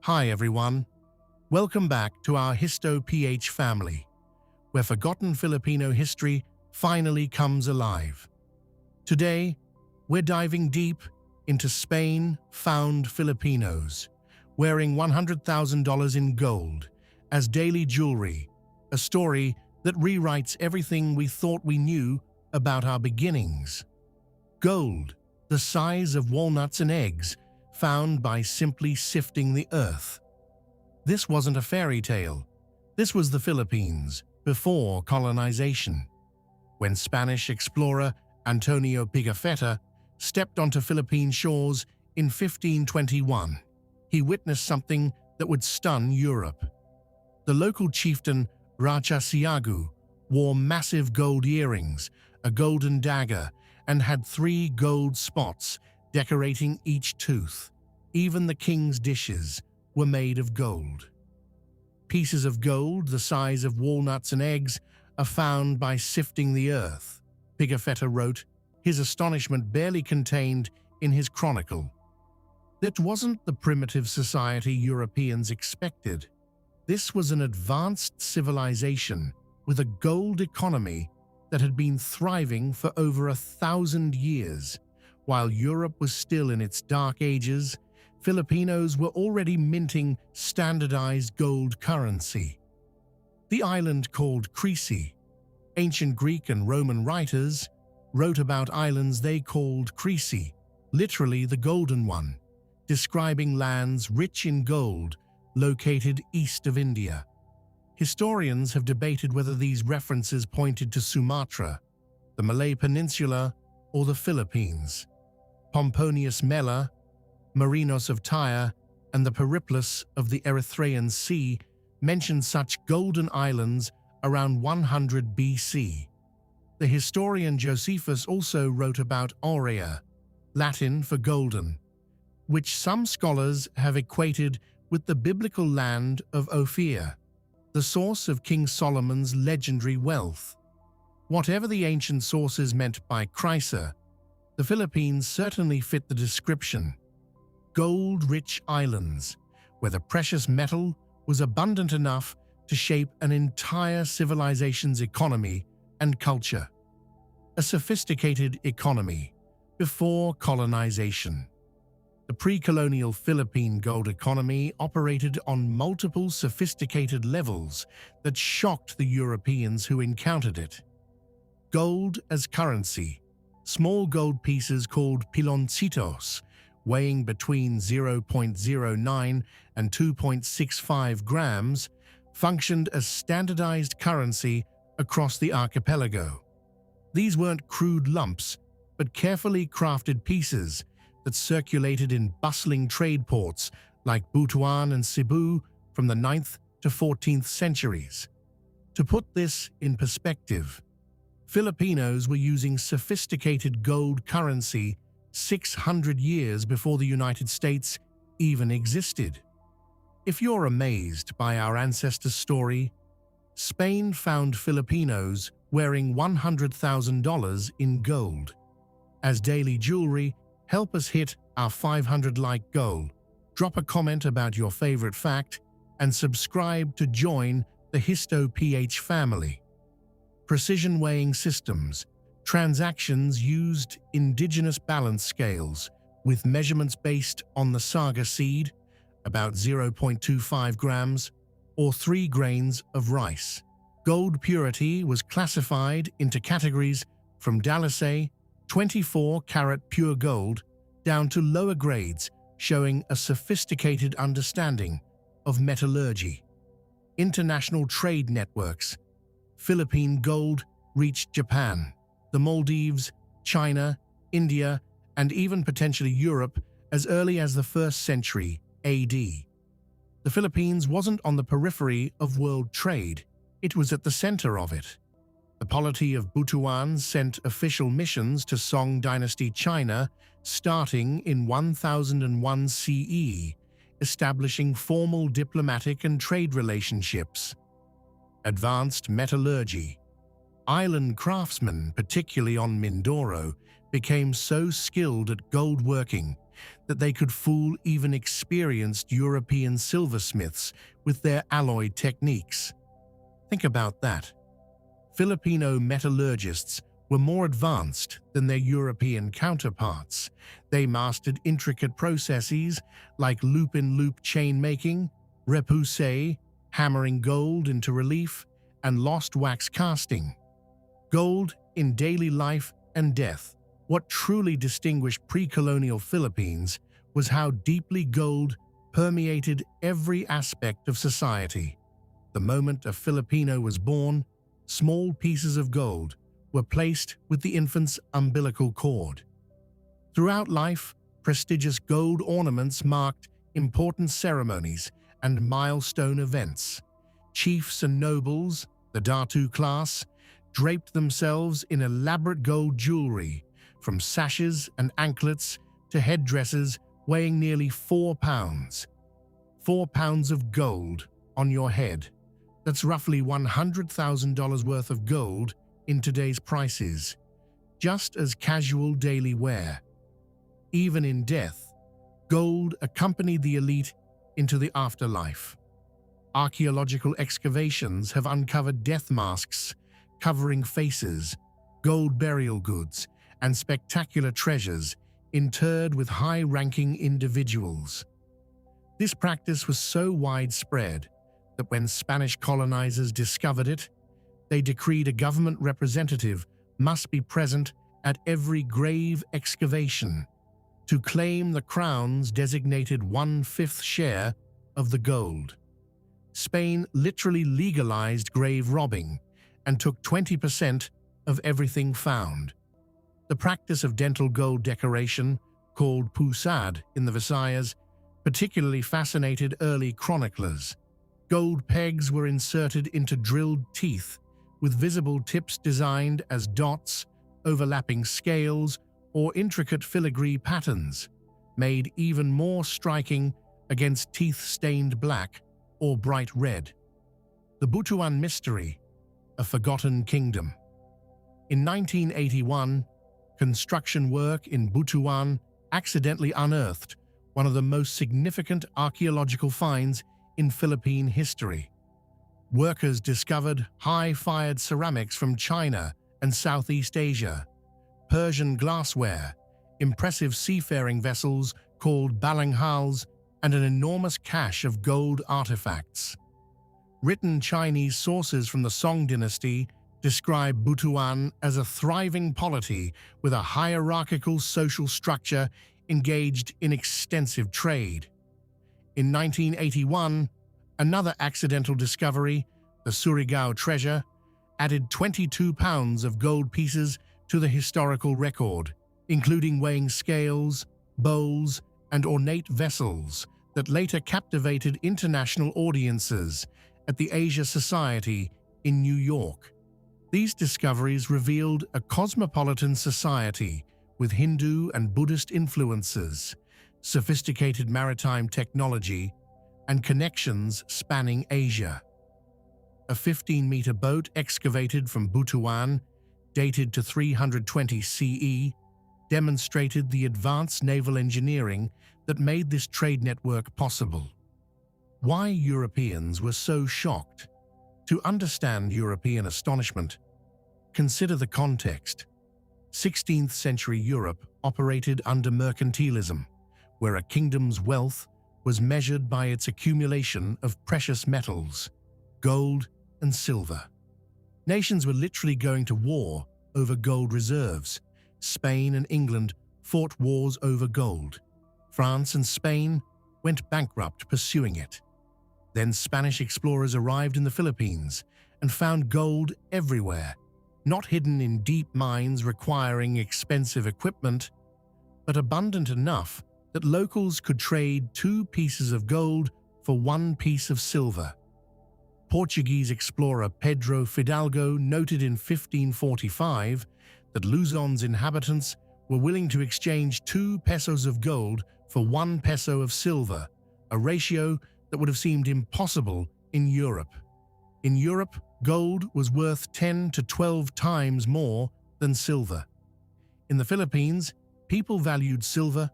Hi everyone, welcome back to our Histo-PH family, where forgotten Filipino history finally comes alive. Today, we're diving deep into Spain-found Filipinos, wearing $100,000 in gold as daily jewelry, a story that rewrites everything we thought we knew about our beginnings. Gold, the size of walnuts and eggs, found by simply sifting the earth. This wasn't a fairy tale. This was the Philippines, before colonization. When Spanish explorer Antonio Pigafetta stepped onto Philippine shores in 1521, he witnessed something that would stun Europe. The local chieftain Raja Siagu wore massive gold earrings, a golden dagger, and had 3 gold spots decorating each tooth. Even the king's dishes were made of gold. Pieces of gold the size of walnuts and eggs are found by sifting the earth, Pigafetta wrote, his astonishment barely contained in his chronicle. That wasn't the primitive society Europeans expected. This was an advanced civilization with a gold economy that had been thriving for over 1,000 years. While Europe was still in its dark ages, Filipinos were already minting standardized gold currency. The island called Chryse, ancient Greek and Roman writers wrote about islands they called Chryse, literally the golden one, describing lands rich in gold located east of India. Historians have debated whether these references pointed to Sumatra, the Malay Peninsula, or the Philippines. Pomponius Mela, Marinos of Tyre, and the Periplus of the Erythraean Sea mention such golden islands around 100 BC. The historian Josephus also wrote about Aurea, Latin for golden, which some scholars have equated with the biblical land of Ophir, the source of King Solomon's legendary wealth. Whatever the ancient sources meant by Chryse, the Philippines certainly fit the description. Gold-rich islands, where the precious metal was abundant enough to shape an entire civilization's economy and culture. A sophisticated economy before colonization. The pre-colonial Philippine gold economy operated on multiple sophisticated levels that shocked the Europeans who encountered it. Gold as currency. Small gold pieces called Piloncitos, weighing between 0.09 and 2.65 grams, functioned as standardized currency across the archipelago. These weren't crude lumps, but carefully crafted pieces that circulated in bustling trade ports like Butuan and Cebu from the 9th to 14th centuries. To put this in perspective, Filipinos were using sophisticated gold currency 600 years before the United States even existed. If you're amazed by our ancestors' story, Spain found Filipinos wearing $100,000 in gold. As daily jewelry, help us hit our 500-like goal. Drop a comment about your favorite fact and subscribe to join the Histo-PH family. Precision weighing systems. Transactions used indigenous balance scales with measurements based on the saga seed, about 0.25 grams, or 3 grains of rice. Gold purity was classified into categories from Dynasty, 24-karat pure gold, down to lower grades showing a sophisticated understanding of metallurgy. International trade networks. Philippine gold reached Japan, the Maldives, China, India, and even potentially Europe as early as the 1st century AD. The Philippines wasn't on the periphery of world trade, it was at the center of it. The polity of Butuan sent official missions to Song Dynasty China starting in 1001 CE, establishing formal diplomatic and trade relationships. Advanced metallurgy. Island craftsmen, particularly on Mindoro, became so skilled at gold working that they could fool even experienced European silversmiths with their alloy techniques. Think about that. Filipino metallurgists were more advanced than their European counterparts. They mastered intricate processes like loop-in-loop chain making, repoussé, hammering gold into relief, and lost wax casting. Gold in daily life and death. What truly distinguished pre-colonial Philippines was how deeply gold permeated every aspect of society. The moment a Filipino was born, small pieces of gold were placed with the infant's umbilical cord. Throughout life, prestigious gold ornaments marked important ceremonies and milestone events. Chiefs and nobles, the Datu class, draped themselves in elaborate gold jewelry, from sashes and anklets to headdresses weighing nearly 4 pounds. 4 pounds of gold on your head. That's roughly $100,000 worth of gold in today's prices, just as casual daily wear. Even in death, gold accompanied the elite into the afterlife. Archaeological excavations have uncovered death masks covering faces, gold burial goods, and spectacular treasures interred with high-ranking individuals. This practice was so widespread that when Spanish colonizers discovered it, they decreed a government representative must be present at every grave excavation to claim the crown's designated 1/5 share of the gold. Spain literally legalized grave robbing and took 20% of everything found. The practice of dental gold decoration, called poussade in the Visayas, particularly fascinated early chroniclers. Gold pegs were inserted into drilled teeth, with visible tips designed as dots, overlapping scales, or intricate filigree patterns, made even more striking against teeth stained black or bright red. The Butuan mystery, a forgotten kingdom. In 1981, construction work in Butuan accidentally unearthed one of the most significant archaeological finds in Philippine history. Workers discovered high-fired ceramics from China and Southeast Asia, Persian glassware, impressive seafaring vessels called balangays, and an enormous cache of gold artifacts. Written Chinese sources from the Song Dynasty describe Butuan as a thriving polity with a hierarchical social structure engaged in extensive trade. In 1981, another accidental discovery, the Surigao Treasure, added 22 pounds of gold pieces to the historical record, including weighing scales, bowls, and ornate vessels that later captivated international audiences at the Asia Society in New York. These discoveries revealed a cosmopolitan society with Hindu and Buddhist influences, sophisticated maritime technology, and connections spanning Asia. A 15-meter boat excavated from Butuan, dated to 320 CE, demonstrated the advanced naval engineering that made this trade network possible. Why Europeans were so shocked? To understand European astonishment, consider the context. 16th century Europe operated under mercantilism, where a kingdom's wealth was measured by its accumulation of precious metals, gold and silver. Nations were literally going to war over gold reserves. Spain and England fought wars over gold. France and Spain went bankrupt pursuing it. Then Spanish explorers arrived in the Philippines and found gold everywhere, not hidden in deep mines requiring expensive equipment, but abundant enough that locals could trade 2 pieces of gold for 1 piece of silver. Portuguese explorer Pedro Fidalgo noted in 1545 that Luzon's inhabitants were willing to exchange 2 pesos of gold for 1 peso of silver, a ratio that would have seemed impossible in Europe. In Europe, gold was worth 10 to 12 times more than silver. In the Philippines, people valued silver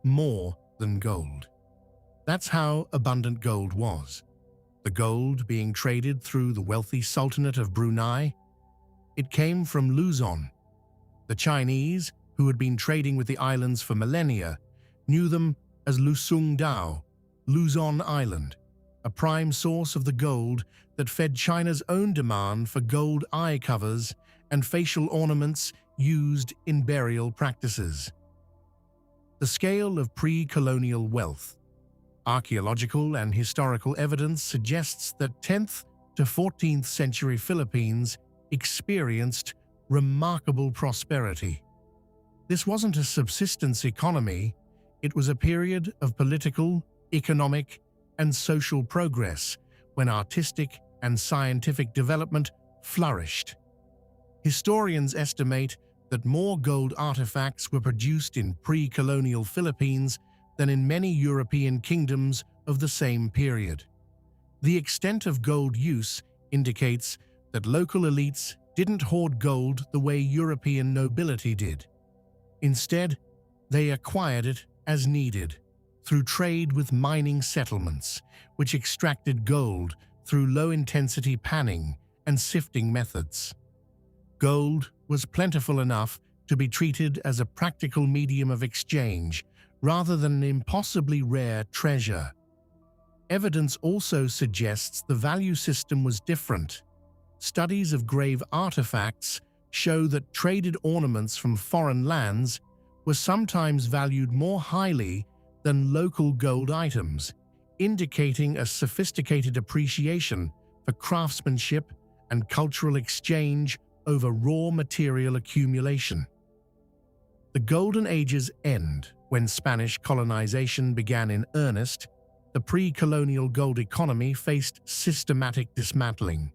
more than gold. That's how abundant gold was. The gold being traded through the wealthy Sultanate of Brunei, it came from Luzon. The Chinese, who had been trading with the islands for millennia, knew them as Lusung Dao, Luzon Island, a prime source of the gold that fed China's own demand for gold eye covers and facial ornaments used in burial practices. The scale of pre-colonial wealth. Archaeological and historical evidence suggests that 10th to 14th century Philippines experienced remarkable prosperity. This wasn't a subsistence economy, it was a period of political, economic, and social progress when artistic and scientific development flourished. Historians estimate that more gold artifacts were produced in pre-colonial Philippines than in many European kingdoms of the same period. The extent of gold use indicates that local elites didn't hoard gold the way European nobility did. Instead, they acquired it as needed, through trade with mining settlements, which extracted gold through low-intensity panning and sifting methods. Gold was plentiful enough to be treated as a practical medium of exchange rather than an impossibly rare treasure. Evidence also suggests the value system was different. Studies of grave artifacts show that traded ornaments from foreign lands were sometimes valued more highly than local gold items, indicating a sophisticated appreciation for craftsmanship and cultural exchange over raw material accumulation. The Golden Age's end, when Spanish colonization began in earnest, the pre-colonial gold economy faced systematic dismantling.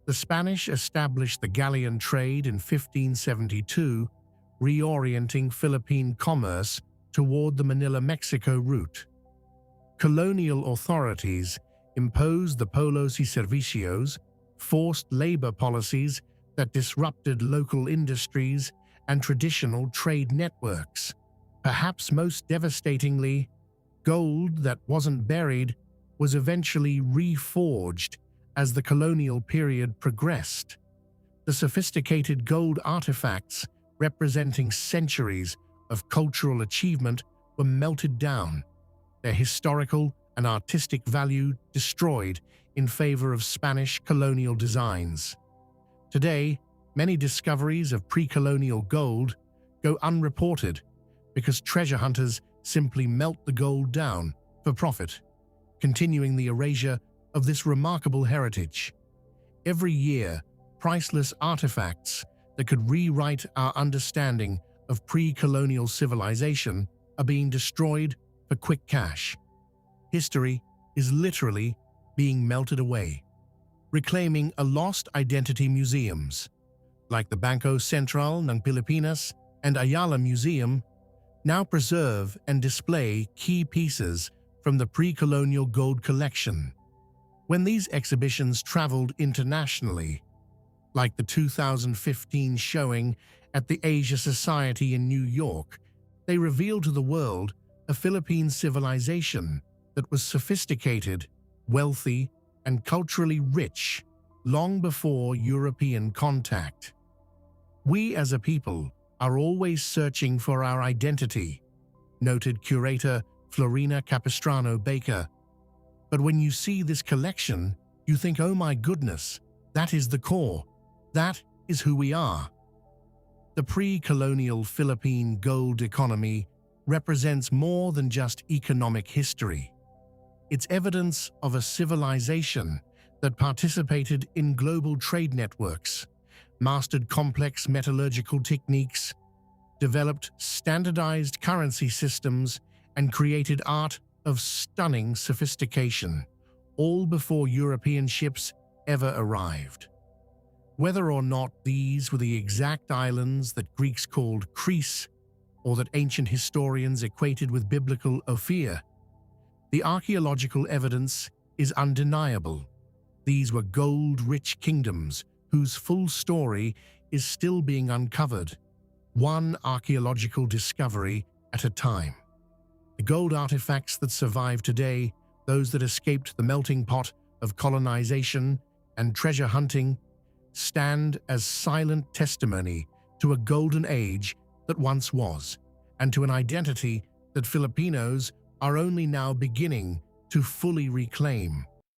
The Spanish established the galleon trade in 1572, reorienting Philippine commerce toward the Manila-Mexico route. Colonial authorities imposed the polos y servicios, forced labor policies that disrupted local industries and traditional trade networks. Perhaps most devastatingly, gold that wasn't buried was eventually reforged as the colonial period progressed. The sophisticated gold artifacts representing centuries of cultural achievement were melted down, their historical and artistic value destroyed in favor of Spanish colonial designs. Today, many discoveries of pre-colonial gold go unreported because treasure hunters simply melt the gold down for profit, continuing the erasure of this remarkable heritage. Every year, priceless artifacts that could rewrite our understanding of pre-colonial civilization are being destroyed for quick cash. History is literally being melted away, reclaiming a lost identity. Museums, like the Bangko Sentral ng Pilipinas and Ayala Museum, now preserve and display key pieces from the pre-colonial gold collection. When these exhibitions traveled internationally, like the 2015 showing at the Asia Society in New York, they revealed to the world a Philippine civilization that was sophisticated, wealthy, and culturally rich long before European contact. We as a people are always searching for our identity, noted curator Florina Capistrano Baker. But when you see this collection, you think, oh my goodness, that is the core. That is who we are. The pre-colonial Philippine gold economy represents more than just economic history. It's evidence of a civilization that participated in global trade networks, mastered complex metallurgical techniques, developed standardized currency systems, and created art of stunning sophistication, all before European ships ever arrived. Whether or not these were the exact islands that Greeks called Chryse, or that ancient historians equated with biblical Ophir, the archaeological evidence is undeniable. These were gold-rich kingdoms whose full story is still being uncovered, one archaeological discovery at a time. The gold artifacts that survive today, those that escaped the melting pot of colonization and treasure hunting, stand as silent testimony to a golden age that once was, and to an identity that Filipinos are only now beginning to fully reclaim.